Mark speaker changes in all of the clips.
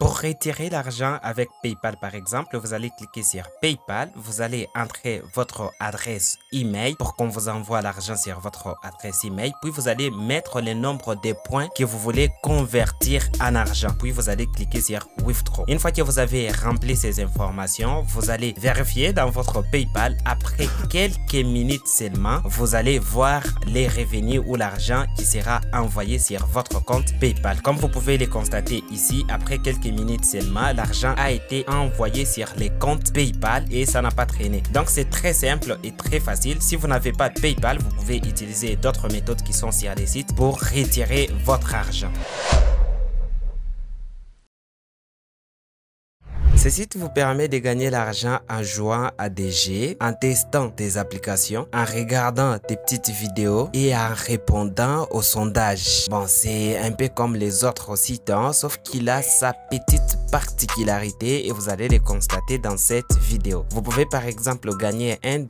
Speaker 1: Pour retirer l'argent avec PayPal par exemple, vous allez cliquer sur PayPal, vous allez entrer votre adresse email pour qu'on vous envoie l'argent sur votre adresse email, puis vous allez mettre le nombre de points que vous voulez convertir en argent, puis vous allez cliquer sur Withdraw. Une fois que vous avez rempli ces informations, vous allez vérifier dans votre PayPal. Après quelques minutes seulement, vous allez voir les revenus ou l'argent qui sera envoyé sur votre compte PayPal. Comme vous pouvez le constater ici, après quelques minutes seulement, l'argent a été envoyé sur les comptes PayPal et ça n'a pas traîné. Donc c'est très simple et très facile. Si vous n'avez pas de PayPal, vous pouvez utiliser d'autres méthodes qui sont sur les sites pour retirer votre argent. Ce site vous permet de gagner l'argent en jouant à des jeux, en testant des applications, en regardant des petites vidéos et en répondant aux sondages. Bon, c'est un peu comme les autres sites, hein, sauf qu'il a sa petite particularité et vous allez les constater dans cette vidéo. Vous pouvez par exemple gagner $1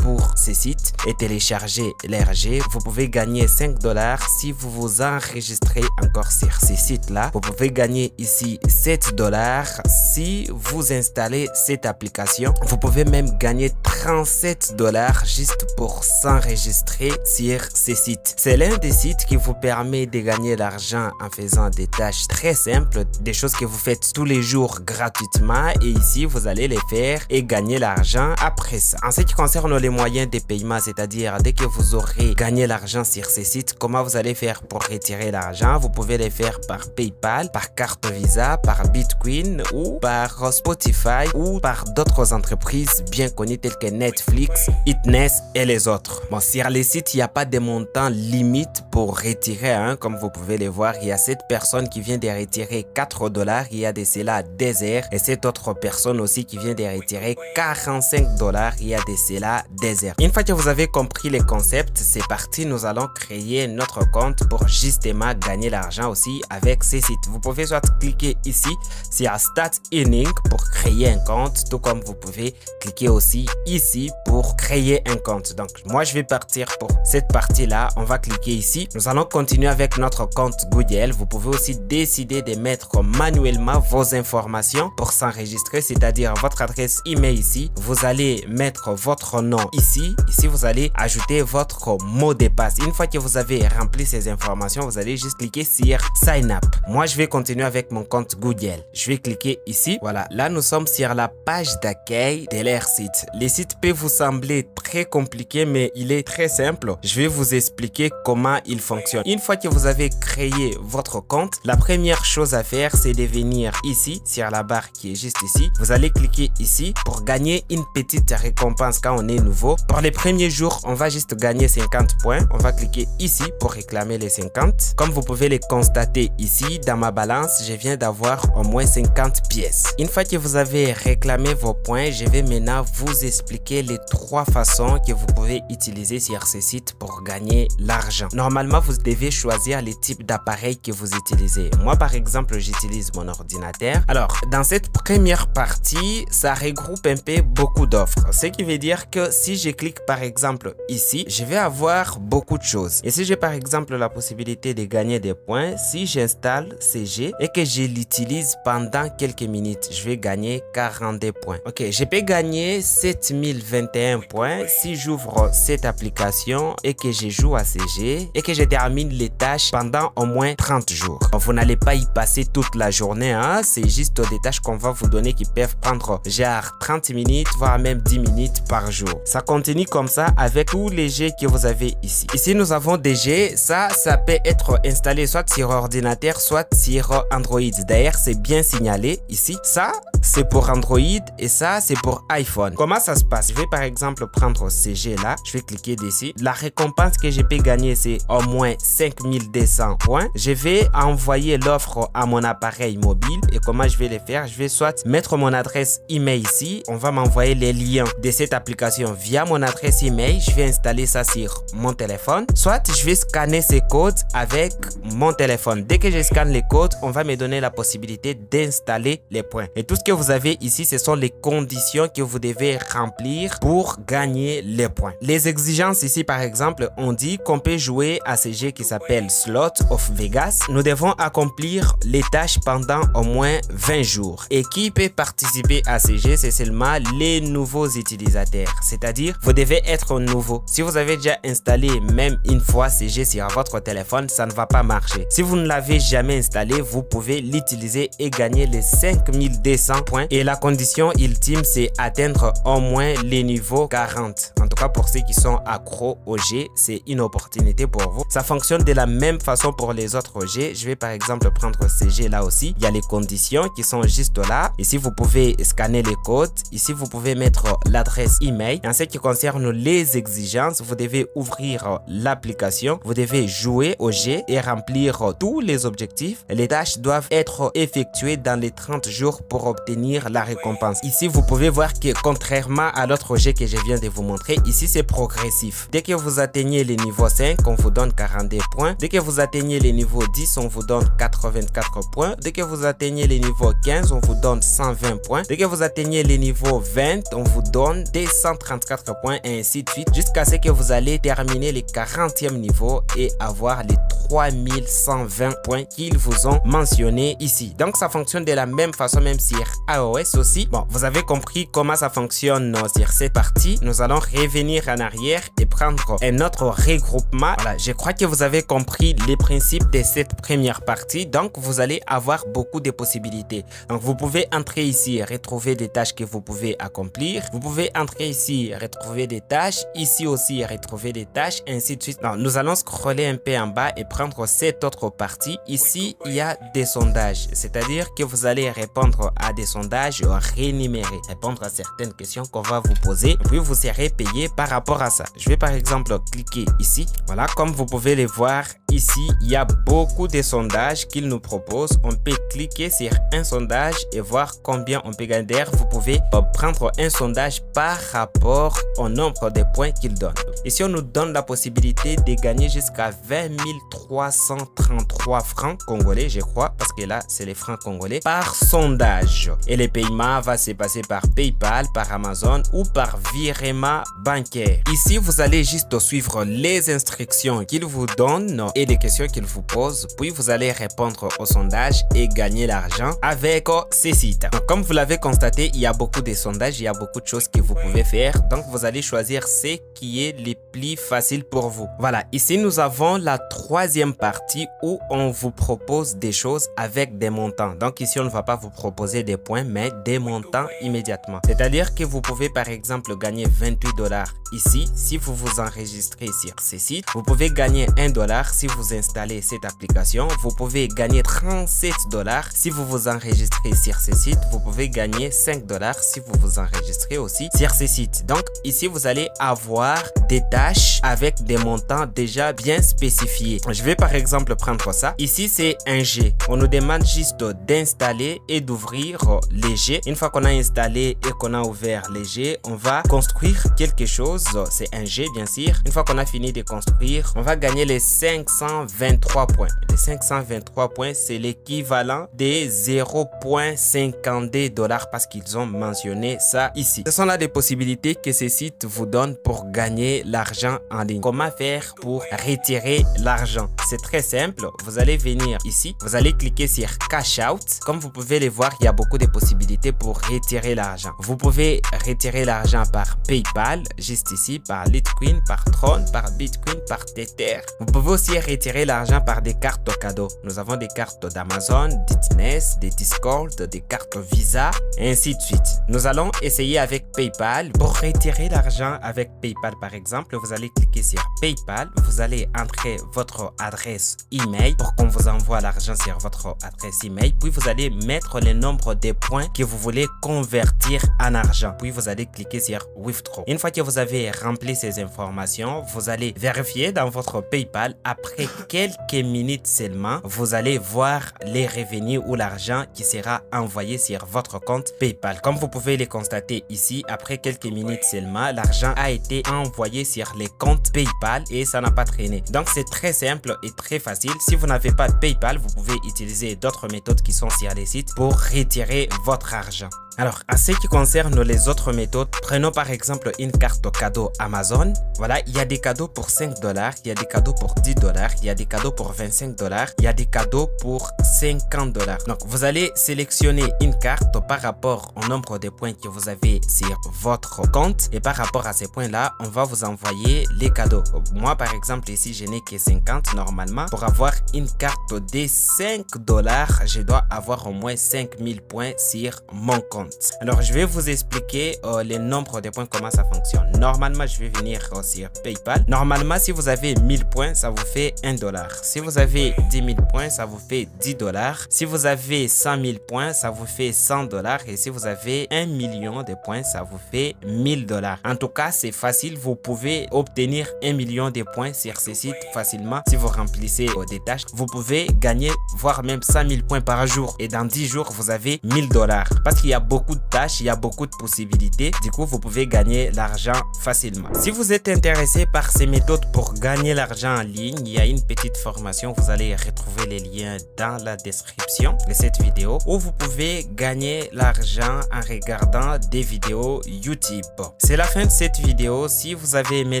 Speaker 1: pour ces sites et télécharger leur jeu. Vous pouvez gagner $5 si vous vous enregistrez encore sur ces sites-là. Vous pouvez gagner ici $7 si vous installez cette application. Vous pouvez même gagner $37 juste pour s'enregistrer sur ces sites. C'est l'un des sites qui vous permet de gagner l'argent en faisant des tâches très simples, des choses que vous faites tous les jours gratuitement et ici vous allez les faire et gagner l'argent après ça. En ce qui concerne les moyens de paiement, c'est-à-dire dès que vous aurez gagné l'argent sur ces sites, comment vous allez faire pour retirer l'argent? Vous pouvez les faire par PayPal, par carte Visa, par Bitcoin ou par Spotify ou par d'autres entreprises bien connues telles que Netflix, Itness et les autres. Bon, sur les sites, il n'y a pas de montant limite pour retirer, hein, comme vous pouvez les voir. Il y a cette personne qui vient de retirer $4, il y a de cela des heures et cette autre personne aussi qui vient de retirer $45, il y a de cela des heures. Une fois que vous avez compris les concepts, c'est parti, nous allons créer notre compte pour justement gagner l'argent aussi avec ces sites. Vous pouvez soit cliquer ici sur Start Earning pour créer un compte, tout comme vous pouvez cliquer aussi ici pour créer un compte. Donc moi je vais partir pour cette partie là, on va cliquer ici. Nous allons continuer avec notre compte Google. Vous pouvez aussi décider de mettre manuellement vos informations pour s'enregistrer, c'est-à-dire votre adresse email ici. Vous allez mettre votre nom ici. Ici vous allez ajouter votre mot de passe. Une fois que vous avez rempli ces informations, vous allez juste cliquer sur Sign Up. Moi je vais continuer avec mon compte Google. Je vais cliquer ici. Voilà, là nous sommes sur la page d'accueil de leur site. Les sites peuvent vous sembler très compliqués, mais il est très simple. Je vais vous expliquer comment il fonctionne. Une fois que vous avez créé votre compte, la première chose à faire, c'est de venir ici, sur la barre qui est juste ici. Vous allez cliquer ici pour gagner une petite récompense quand on est nouveau. Pour les premiers jours, on va juste gagner 50 points. On va cliquer ici pour réclamer les 50. Comme vous pouvez les constater ici, dans ma balance, je viens d'avoir au moins 50 pièces. Une fois que vous avez réclamé vos points, je vais maintenant vous expliquer les 3 façons que vous pouvez utiliser sur ce site pour gagner l'argent. Normalement, vous devez choisir les types d'appareils que vous utilisez. Moi, par exemple, j'utilise mon ordinateur. Alors, dans cette première partie, ça regroupe un peu beaucoup d'offres. Ce qui veut dire que si je clique par exemple ici, je vais avoir beaucoup de choses. Et si j'ai par exemple la possibilité de gagner des points, si j'installe CG et que je l'utilise pendant quelques minutes, je vais gagner 42 points. Ok, je peux gagner 7021 points si j'ouvre cette application et que je joue à CG et que je termine les tâches pendant au moins 30 jours. Vous n'allez pas y passer toute la journée, hein? C'est juste des tâches qu'on va vous donner qui peuvent prendre genre 30 minutes, voire même 10 minutes par jour. Ça continue comme ça avec tous les jeux que vous avez ici. Ici, nous avons des jeux. Ça peut être installé soit sur ordinateur, soit sur Android. D'ailleurs, c'est bien signalé ici. Ça, c'est pour Android et ça, c'est pour iPhone. Comment ça se passe? Je vais par exemple prendre ces jeux là. Je vais cliquer dessus. La récompense que je peux gagner, c'est au moins 5200 points. Je vais envoyer l'offre à mon appareil mobile. Et comment je vais le faire? Je vais soit mettre mon adresse email ici. On va m'envoyer les liens de cette application via mon adresse email. Je vais installer ça sur mon téléphone. Soit je vais scanner ces codes avec mon téléphone. Dès que je scanne les codes, on va me donner la possibilité d'installer les points. Et tout ce que vous avez ici, ce sont les conditions que vous devez remplir pour gagner les points. Les exigences ici, par exemple, on dit qu'on peut jouer à ce jeu qui s'appelle Slot of Vegas. Nous devons accomplir les tâches pendant au moins 20 jours. Et qui peut participer à CG? C'est seulement les nouveaux utilisateurs. C'est-à-dire, vous devez être nouveau. Si vous avez déjà installé même une fois CG sur votre téléphone, ça ne va pas marcher. Si vous ne l'avez jamais installé, vous pouvez l'utiliser et gagner les 5200 points. Et la condition ultime, c'est atteindre au moins les niveaux 40. En tout cas, pour ceux qui sont accros au G, c'est une opportunité pour vous. Ça fonctionne de la même façon pour les autres G. Je vais par exemple prendre CG là aussi. Il y a les conditions qui sont juste là. Ici, vous pouvez scanner les codes. Ici, vous pouvez mettre l'adresse email. En ce qui concerne les exigences, vous devez ouvrir l'application. Vous devez jouer au G et remplir tous les objectifs. Les tâches doivent être effectuées dans les 30 jours pour obtenir la récompense. Ici, vous pouvez voir que contrairement à l'autre G que je viens de vous montrer, ici c'est progressif. Dès que vous atteignez les niveaux 5, on vous donne 42 points. Dès que vous atteignez les niveaux 10, on vous donne 84 points. Dès que vous atteignez les niveaux 15, on vous donne 120 points. Dès que vous atteignez les niveaux 20, on vous donne 234 points et ainsi de suite jusqu'à ce que vous allez terminer les 40e niveau et avoir les 3120 points qu'ils vous ont mentionnés ici. Donc ça fonctionne de la même façon même sur iOS aussi. Bon, vous avez compris comment ça fonctionne sur cette partie. Nous allons revenir en arrière et prendre un autre regroupement. Voilà, je crois que vous avez compris les principes de cette première partie. Donc vous allez avoir beaucoup de possibilités. Donc vous pouvez entrer ici, retrouver des tâches que vous pouvez accomplir. Vous pouvez entrer ici, retrouver des tâches. Ici aussi, retrouver des tâches, ainsi de suite. Donc, nous allons scroller un peu en bas et prendre cette autre partie. Ici, il y a des sondages. C'est-à-dire que vous allez répondre à des sondages rémunérés. Répondre à certaines questions qu'on va vous poser. Et puis, vous serez payé par rapport à ça. Je vais par exemple cliquer ici. Voilà, comme vous pouvez le voir, ici, il y a beaucoup de sondages qu'ils nous proposent. On peut cliquer sur un sondage et voir combien on peut gagner. Vous pouvez prendre un sondage par rapport au nombre de points qu'il donne. Ici, on nous donne la possibilité de gagner jusqu'à 20 333 francs congolais, je crois, parce que là, c'est les francs congolais par sondage. Et le paiement va se passer par PayPal, par Amazon ou par virement bancaire. Ici, vous allez juste suivre les instructions qu'il vous donne et les questions qu'il vous pose. Puis, vous allez répondre au sondage et gagner l'argent avec ces sites. Donc, comme vous l'avez constaté, il y a beaucoup de sondages, il y a beaucoup de choses que vous pouvez faire. Donc, vous allez choisir ce qui est le plus facile pour vous. Voilà, ici, nous avons la troisième partie où on vous propose des choses avec des montants. Donc, ici, on ne va pas vous proposer des points, mais des montants immédiatement. C'est-à-dire que vous pouvez, par exemple, gagner 28 $ ici si vous vous enregistrez sur ce site. Vous pouvez gagner 1 $ si vous installez cette application. Vous pouvez gagner 37 $ si vous vous enregistrez sur ce site. Vous pouvez gagner 5 $ si vous vous enregistrez aussi sur ce site. Donc, ici, vous allez avoir des tâches avec des montants déjà bien spécifiés. Je vais par exemple prendre ça. Ici, c'est un G. On nous demande juste d'installer et d'ouvrir les G. Une fois qu'on a installé et qu'on a ouvert les G, on va construire quelque chose. C'est un G, bien sûr. Une fois qu'on a fini de construire, on va gagner les 523 points. Les 523 points, c'est l'équivalent des 0,52 $ parce qu'ils ont mentionné ça ici. Ce sont là des possibilités que ces sites vous donnent pour gagner l'argent en ligne. Comment faire pour retirer l'argent? C'est très simple. Vous allez venir ici. Vous allez cliquer sur Cash Out. Comme vous pouvez le voir, il y a beaucoup de possibilités pour retirer l'argent. Vous pouvez retirer l'argent par PayPal, juste ici, par Litecoin, par Tron, par Bitcoin, par Tether. Vous pouvez aussi retirer l'argent par des cartes cadeaux. Nous avons des cartes d'Amazon, d'Itness, des Discord, des cartes Visa, et ainsi de suite. Nous allons essayer avec PayPal. Pour retirer l'argent avec PayPal, par exemple, vous allez cliquer sur PayPal. Vous allez entrer votre adresse email pour qu'on vous envoie l'argent sur votre adresse email. Puis vous allez mettre le nombre de points que vous voulez convertir en argent. Puis vous allez cliquer sur Withdraw. Une fois que vous avez rempli ces informations, vous allez vérifier dans votre PayPal. Après quelques minutes seulement, vous allez voir les revenus ou l'argent qui sera envoyé sur votre compte PayPal. Comme vous pouvez le constater ici, après quelques minutes seulement, l'argent a été envoyé sur les comptes PayPal et ça n'a pas traîné. Donc c'est très simple et très facile. Si vous n'avez pas PayPal, vous pouvez utiliser d'autres méthodes qui sont sur les sites pour retirer votre argent. Alors, en ce qui concerne les autres méthodes, prenons par exemple une carte cadeau Amazon. Voilà, il y a des cadeaux pour 5 dollars, il y a des cadeaux pour 10 dollars, il y a des cadeaux pour 25 dollars, il y a des cadeaux pour 50 dollars. Donc, vous allez sélectionner une carte par rapport au nombre de points que vous avez sur votre compte et par rapport à ces points-là, on va vous envoyer les cadeaux. Moi, par exemple, ici, je n'ai que 50 normalement. Pour avoir une carte de 5 dollars, je dois avoir au moins 5000 points sur mon compte. Alors, je vais vous expliquer les nombres de points, comment ça fonctionne. Normalement, je vais venir sur PayPal. Normalement, si vous avez 1000 points, ça vous fait 1 dollar. Si vous avez 10 000 points, ça vous fait 10 dollars. Si vous avez 100 000 points, ça vous fait 100 dollars. Et si vous avez 1 million de points, ça vous fait 1000 dollars. En tout cas, c'est facile. Vous pouvez obtenir 1 million de points sur ce site facilement. Si vous remplissez des tâches, vous pouvez gagner voire même 100 000 points par jour. Et dans 10 jours, vous avez 1000 dollars. Parce qu'il y a beaucoup de tâches, il y a beaucoup de possibilités. Du coup, vous pouvez gagner l'argent facilement. Si vous êtes intéressé par ces méthodes pour gagner l'argent en ligne, il y a une petite formation. Vous allez retrouver les liens dans la description de cette vidéo où vous pouvez gagner l'argent en regardant des vidéos YouTube. C'est la fin de cette vidéo. Si vous avez aimé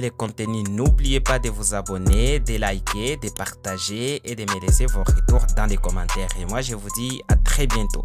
Speaker 1: le contenu, n'oubliez pas de vous abonner, de liker, de partager et de me laisser vos retours dans les commentaires. Et moi, je vous dis à très bientôt.